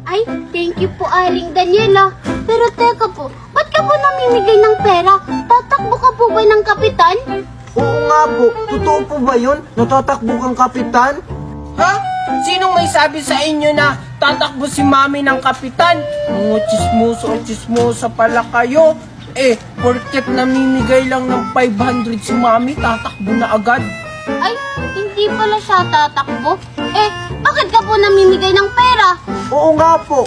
Ay, thank you po, Aling Daniela. Pero teka po, ba't ka po namimigay ng pera? Tatakbo ka po ba ng kapitan? Oo nga po, totoo po ba yun? Natatakbo kang kapitan? Ha? Sinong may sabi sa inyo na tatakbo si mami ng kapitan? Mga chismoso o chismosa pala kayo. Porket namimigay lang ng 500 si mami, tatakbo na agad. Ay, hindi pala siya tatakbo. Bakit ka po namimigay ng pera? Oo nga po.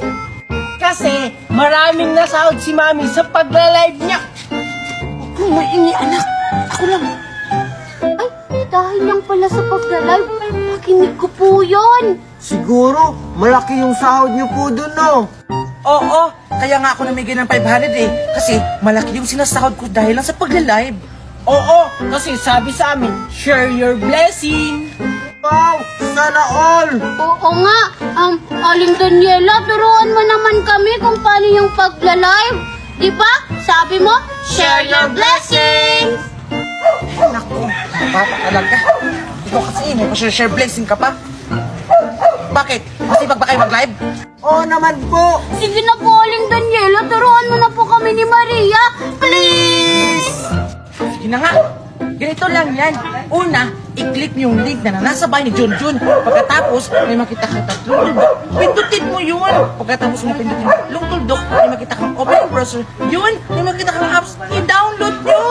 Kasi maraming nasahod si mami sa pagla-live niya. Kung maingay anak, ako lang. Ay, dahil lang pala sa pagla-live, makinig ko po yun. Siguro, malaki yung sahod niyo po dun, no? Oo, kaya nga ako namigay ng 500 kasi malaki yung sinasahod ko dahil lang sa pagla-live. Oo, kasi sabi sa amin, share your blessing. Wow, sana all! Oo nga, Aling Daniela, turuan mo naman kami kung paano yung pagla-live. Diba? Sabi mo, share your blessings! Naku, bata talaga. Ikaw kasi may pa-share blessing ka pa. Bakit? Masipag ba kayo mag-live? Oo naman po! Sige na po, Aling Daniela, turuan mo na po kami ni Maria. Please! Sige na nga. Ganito lang yan. Una, i-click niyo yung link na nasa bahay ni Junjun. Pagkatapos, may makita kang tatlong tuldok. Pindutin mo yun. Pagkatapos mo pindutin yung tatlong tuldok, may makita kang open browser. Yun, may makita kang apps. I-download nyo.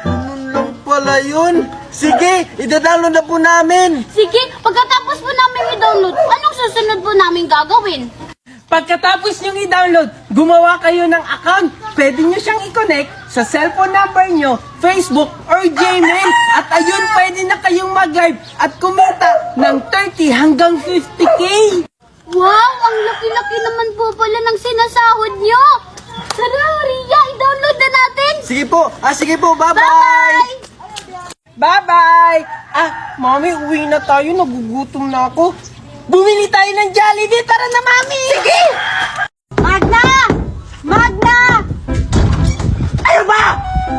Ganun lang pala yun. Sige, ida-download na po namin. Sige, pagkatapos po namin i-download, anong susunod po namin gagawin? Pagkatapos nyo i-download, gumawa kayo ng account. Pwede nyo siyang i-connect sa cellphone number nyo, Facebook, or Gmail. At ayun, pwede na kayong mag-live at kumita ng 30 hanggang 50K. Wow, ang laki-laki naman po pala ng sinasahod nyo. Tara, Maria, i-download na natin. Sige po, bye-bye! Bye! Bye-bye! Mami, uwi na tayo. Nagugutom na ako. Bumili tayo ng Jollibee. Tara na, Mami! Sige! Magna! Magna! Ano ba?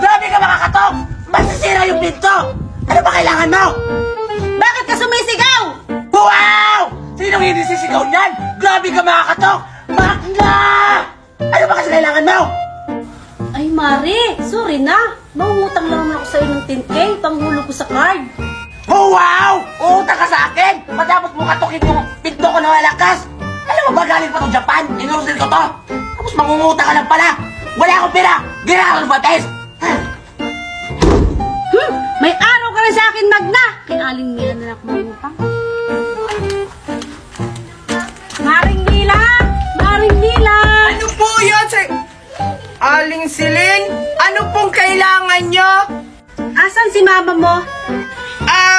Grabe ka makakatok! Masisira yung pinto! Ano ba kailangan mo? Bakit ka sumisigaw? Wow! Sinong hindi sisigaw niyan? Grabe ka makakatok! Magna! Ano ba kasi kailangan mo? Ay, Mari, sorry na. Mangungutang lang naman ako sa'yo ng 10K, panghulog ko sa card. Oh, wow! Uutang ka sa akin! Matapos mo katukin yung pinto ko na malakas! Alam mo ba galing pa to Japan? Inurusin ko to! Tapos mangungutang ka lang pala! Wala akong pera! Ginagawa ng bates! May araw ka na sa akin, Magna! Kay Aling Mila na ako mangutang. Maring Mila! Maring Mila! Ano po yun, sir? Aling Silin? Ano pong kailangan nyo? Asan si mama mo?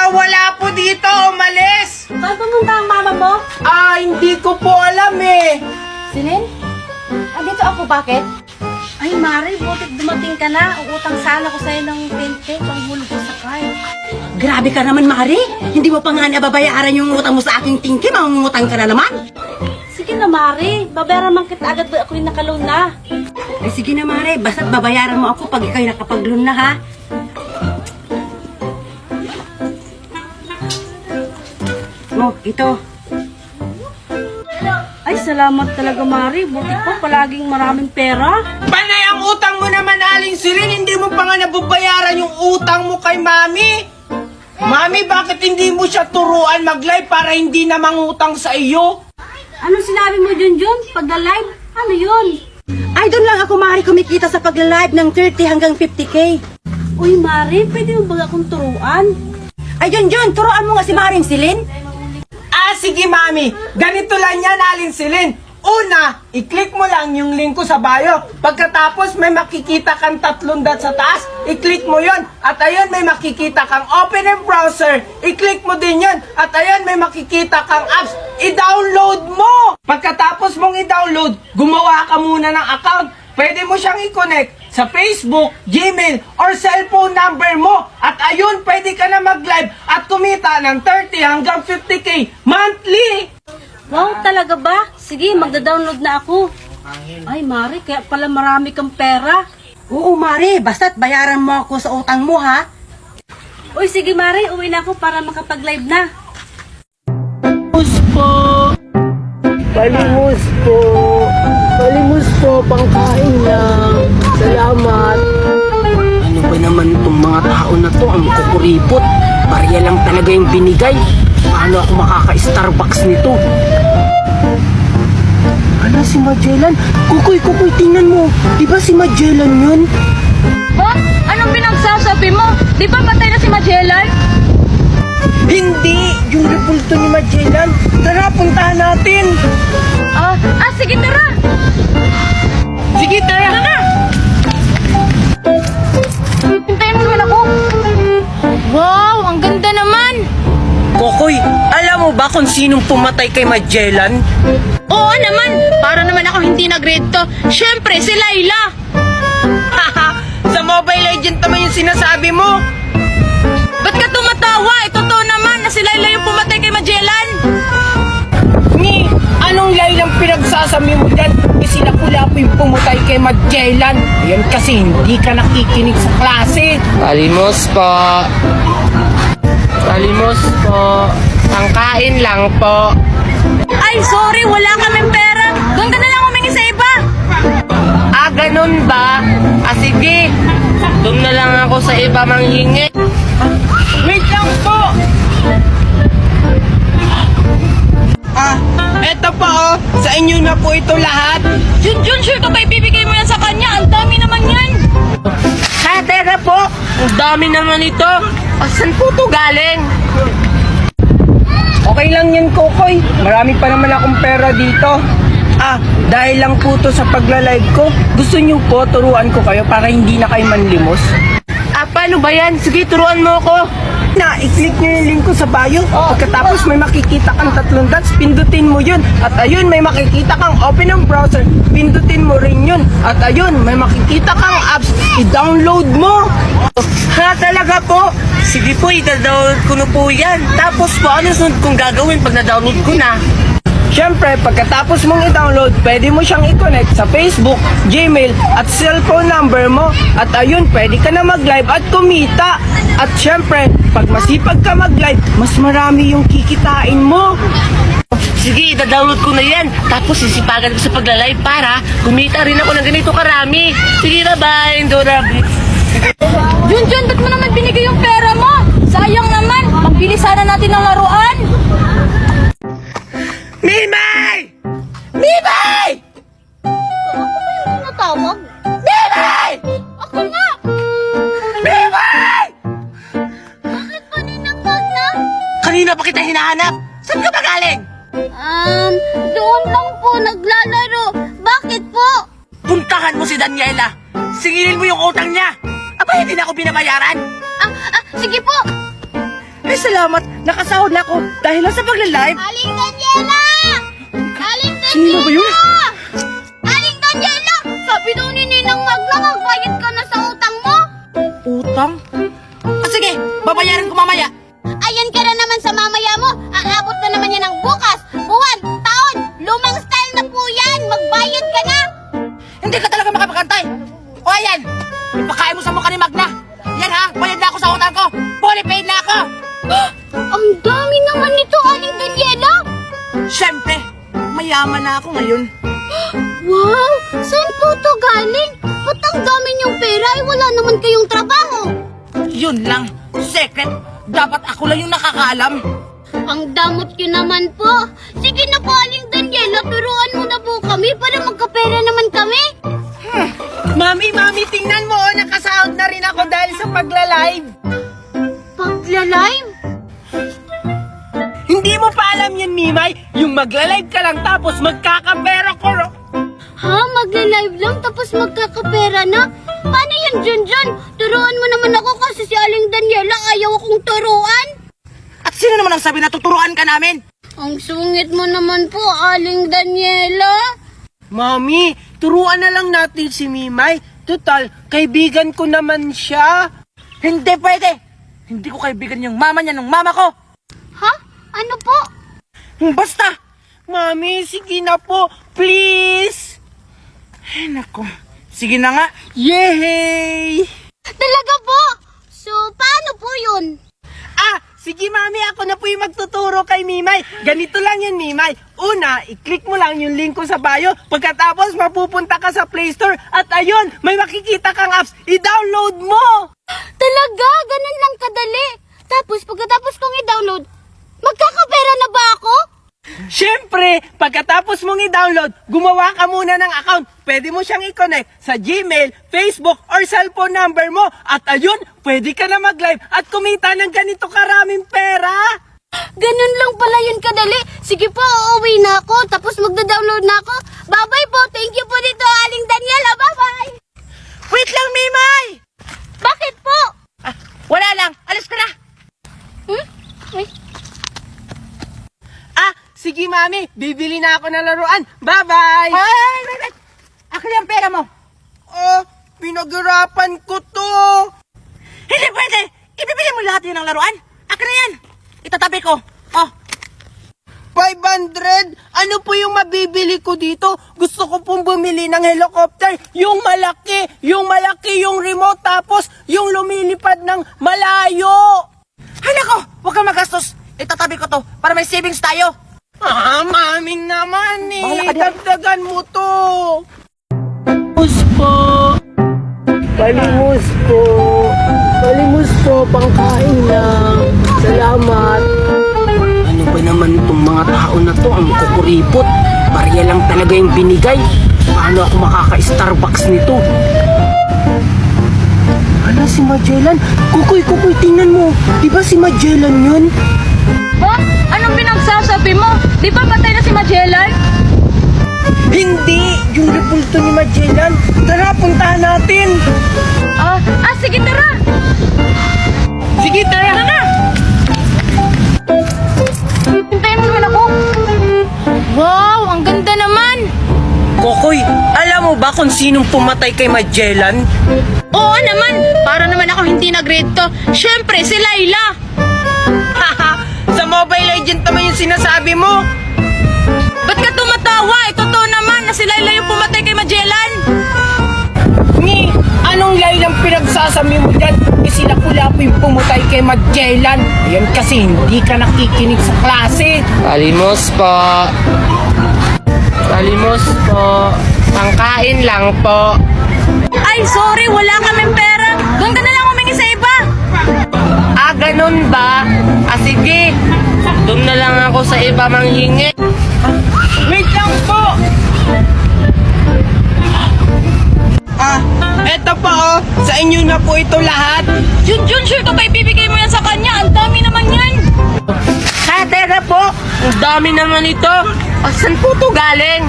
Wala po dito. Umalis. Saan pumunta ang mama mo? Hindi ko po alam eh. Silin? Andito ako, bakit? Ay, Mari, butit dumating ka na. Uutang sana ko sa'yo ng 10K, panghulog ko sa card. Grabe ka naman, Mari. Hindi mo pa nga nababayaran yung utang mo sa aking tingki. Mangungutang ka na naman. Sige na, Mari. Babayaran man kita agad ba ako yung nakaloan na. Ay, sige na, Mari. Basta't babayaran mo ako pag ikaw'y nakapag-loan na, ha? Oh, ito. Ay, salamat talaga, Mari. Buti pa, palaging maraming pera. Panay ang utang mo naman, Aling Silin. Hindi mo pa nga nababayaran yung utang mo kay Mami. Mami, bakit hindi mo siya turuan mag-live para hindi na mangutang sa iyo? Anong sinabi mo, Junjun? Pagla-live? Ano yun? Ay, doon lang ako, Mari, kumikita sa pag-live ng 30 hanggang 50K. Uy, Mari, pwede mo ba akong turuan? Ay, Junjun, turuan mo nga si Maring Silin. Sige, Mami. Ganito lang yan, Aling Silin. Una, i-click mo lang yung link ko sa bio. Pagkatapos, may makikita kang 3 dots sa taas. I-click mo yon. At ayun, may makikita kang open in browser. I-click mo din yon. At ayun, may makikita kang apps. I-download mo! Pagkatapos mong i-download, gumawa ka muna ng account. Pwede mo siyang i-connect sa Facebook, Gmail, or cellphone number mo. At ayun, pwede ka na mag-live at kumita ng 30 hanggang 50K monthly. Wow, talaga ba? Sige, magda-download na ako. Ay, Mari, kaya pala marami kang pera. Oo, Mari, basta't bayaran mo ako sa utang mo, ha? Uy, sige, Mari, uwi na ako para makapag-live na. Po. Palimos po. Palimos po, pangkain lang. Salamat. Ano ba naman itong mga tao na to? Ang kukuripot. Barya lang talaga yung binigay. Paano ako makaka-Starbucks nito? Ano si Magellan? Kukoy, tingnan mo. Di ba si Magellan yun? Ha? Anong pinagsasabi mo? Di ba patay na si Magellan? Hindi! Yung repulto ni Magellan. Tara, puntahan natin. Sige, tara! Sige, tara na! Hintayin mo naman ako. Wow, ang ganda naman. Kokoy, alam mo ba kung sinong pumatay kay Magellan? Oo naman, para naman ako hindi nag-grade to. Siyempre, si Layla. Sa Mobile Legend naman yung sinasabi mo. Ba't ka tumatawa? Totoo naman na si Layla yung pumatay kay Magellan. Ni, anong Laylang pinagsasabi mo dyan? Sila pula po yung pumutay kay Magellan. Ayan kasi hindi ka nakikinig sa klase. Palimos po. Palimos po. Pangkain lang po. Ay, sorry, wala kaming pera. Doon ka na lang humingi sa iba. Ganun ba? Sige. Doon na lang ako sa iba manghingi. Wait lang po! Eto po sa inyo na po ito lahat. Junjun, sure ka ba ibibigay mo yan sa kanya? Ang dami naman yan. Teka po, ang dami naman ito. Saan po ito galing? Okay lang yan, Kokoy. Marami pa naman akong pera dito. Dahil lang po to sa pagla-live ko. Gusto niyo po, turuan ko kayo para hindi na kayo manlimos? Paano ba yan? Sige, turuan mo ako. I-click nyo yung link ko sa bio. Pagkatapos may makikita kang 3 dots, pindutin mo yun. At ayun, may makikita kang open ng browser, pindutin mo rin yun. At ayun, may makikita kang apps, i-download mo. Talaga po? Sige po, i-download ko na po yan. Tapos po, ano sunod kong gagawin pag na-download ko na? Siyempre, pagkatapos mong i-download, pwede mo siyang i-connect sa Facebook, Gmail, at cellphone number mo. At ayun, pwede ka na mag-live at kumita. At siyempre, pag masipag ka mag-live, mas marami yung kikitain mo. Sige, i-download ko na yan. Tapos sisipagan ko sa pagla-live para kumita rin ako ng ganito karami. Sige na, bye. Junjun, ba't mo naman binigay yung pera mo? Sayang naman, magbili sana natin ng laruan. Mimay! Mimay! Ano natawag? Mimay! Ako nga! Mimay! Bakit pa ninapag na? Kanina pa kita hinahanap. Saan ka ba galing? Doon lang po naglalaro. Bakit po? Puntahan mo si Daniela. Singilin mo yung utang niya. Aba, hindi na ako binabayaran. Sige po. Ay, salamat. Nakasahod na ako dahil lang sa pagla-live. Aling Daniela! Aling Daniela! Sino ba yun? Aling Daniela! Sabi daw ni Ninang Magna, magbayad ka na sa utang mo. Utang? Sige, babayaran ko mamaya. Ayan ka na naman sa mamaya mo. Aabot na naman yan ng bukas, buwan, taon. Lumang style na po yan. Magbayad ka na. Hindi ka talaga makapagantay. O ayan, ipakain mo sa mukha ni Magna. Yan ha, bayad na ako sa utang ko. Fully paid na ako. Ang dami naman nito, Aling Daniela. Siyempre, mayaman na ako ngayon. Wow! Saan po to galing? Ba't ang dami niyong pera? Wala naman kayong trabaho. Yun lang, secret. Dapat ako lang yung nakakaalam. Ang damot yun naman po. Sige na po, Aling Daniela, turuan mo na po kami para magkapera naman kami. Mami, tingnan mo, nakasahod na rin ako dahil sa pagla-live. Pagla-live? Hindi mo pa alam yan, Mimay? Yung magla-live ka lang tapos magkakapera ko. Ha? Magla-live lang tapos magkakapera na? Paano yan, Junjun? Turuan mo naman ako kasi si Aling Daniela ayaw akong turuan. At sino naman ang sabi na tuturuan ka namin? Ang sungit mo naman po, Aling Daniela. Mami, turuan na lang natin si Mimay. Total, kaibigan ko naman siya. Hindi pwede. Hindi ko kaibigan yung mama niya ng mama ko. Ha? Ano po? Basta. Mami, sige na po. Please. Ay, nako. Sige na nga. Yay! Talaga po? So, paano po yun? sige mami, ako na po yung magtuturo kay Mimay. Ganito lang yun, Mimay. Una, i-click mo lang yung link ko sa bio. Pagkatapos, mapupunta ka sa Play Store. At ayun, may makikita kang apps. I-download mo! Talaga? Ganun lang kadali. Tapos pagkatapos kong i-download, magkakapera na ba ako? Siyempre, pagkatapos mong i-download, gumawa ka muna ng account. Pwede mo siyang i-connect sa Gmail, Facebook, or cellphone number mo. At ayun, pwede ka na mag-live at kumita ng ganito karaming pera. Ganun lang pala yun kadali. Sige po, uuwi na ako. Tapos magda-download na ako. Bye-bye po. Thank you po dito, Aling Daniela. Bye-bye. Wait lang, Mimay! Bakit po? Wala lang, alis ka na! Ay. Sige mami, bibili na ako ng laruan. Bye-bye! Ay, wait! Akin yung pera mo! Oh, pinaghirapan ko to. Hindi pwede! Ibibili mo lahat yun ng laruan! Akin na yan! Itatabi ko! Oh, 500? Ano po yung mabibili ko dito? Gusto ko pong bumili ng helicopter. Yung malaki yung remote, tapos yung lumilipad ng malayo. ay nako! Huwag kang magastos! Itatabi ko to para may savings tayo! Maming naman Bahala eh. ka dyan. Dagdagan mo to. Palimos po. Palimos po, pangkain lang. Salamat. Ano ba naman itong mga tao na to? Ang kukuripot. Barya lang talaga yung binigay. Paano ako makaka-Starbucks nito? Ano si Magellan? Kukoy, tingnan mo. Di ba si Magellan yun? Ba? Anong pinagsasabi mo? Di ba patay na si Magellan? Hindi! Yung repulto ni Magellan. Tara, puntahan natin. Sige tara! Sige, tara na. Hintayin mo naman ako. Wow, ang ganda naman! Kokoy, alam mo ba kung sinong pumatay kay Magellan? Oo naman, para naman ako hindi nag-read to. Siyempre, si Layla! Sa Mobile Legend naman yung sinasabi mo. Ba't ka tumatawa? Totoo naman na si Layla yung pumatay kay Magellan! Ni, anong Laylang pinagsasabi mo dyan? Eh sila pula po yung pumatay kay Magellan. Ayan kasi hindi ka nakikinig sa klase. Palimos po. Pangkain lang po. Ay, sorry, wala kaming pera. Doon ka na lang humingi sa iba. Ganun ba? Sige. Doon na lang ako sa iba manghingi. Wait lang po. Eto pa oh. Sa inyo na po ito lahat. Junjun, sure ka ba ibibigay mo yan sa kanya? Ang dami naman yan. Teka po. Ang dami naman ito. Saan po ito galing?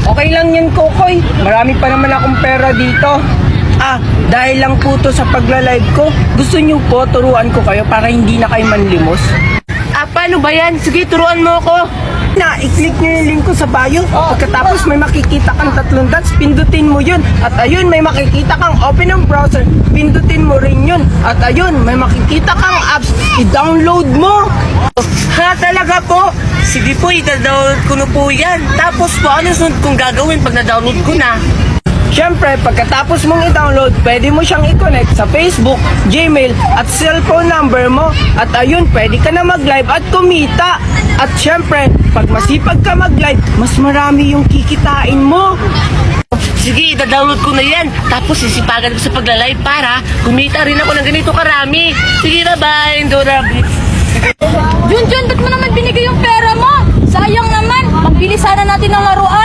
Okay lang yan, Kokoy. Marami pa naman akong pera dito. Dahil lang po to sa pagla-live ko. Gusto niyo po turuan ko kayo para hindi na kayo manlimos? Paano ba yan? Sige, turuan mo ako. I-click nyo yung link ko sa bio. Pagkatapos may makikita kang 3 dots, pindutin mo yun. At ayun, may makikita kang open ng browser, pindutin mo rin yun. At ayun, may makikita kang apps, i-download mo. Talaga po? Sige po, ita-download ko na po yan. Tapos po, ano sunod kong gagawin pag na-download ko na? Siyempre, pagkatapos mong i-download, pwede mo siyang i-connect sa Facebook, Gmail, at cellphone number mo. At ayun, pwede ka na mag-live at kumita. At siyempre, pag masipag ka mag-live, mas marami yung kikitain mo. Sige, ita-download ko na yan. Tapos sisipagan ko sa pagla-live para kumita rin ako ng ganito karami. Sige, bye-bye. Dora. Junjun, ba't mo naman binigay yung pera mo? Sayang naman, pambili sana natin ng laruan.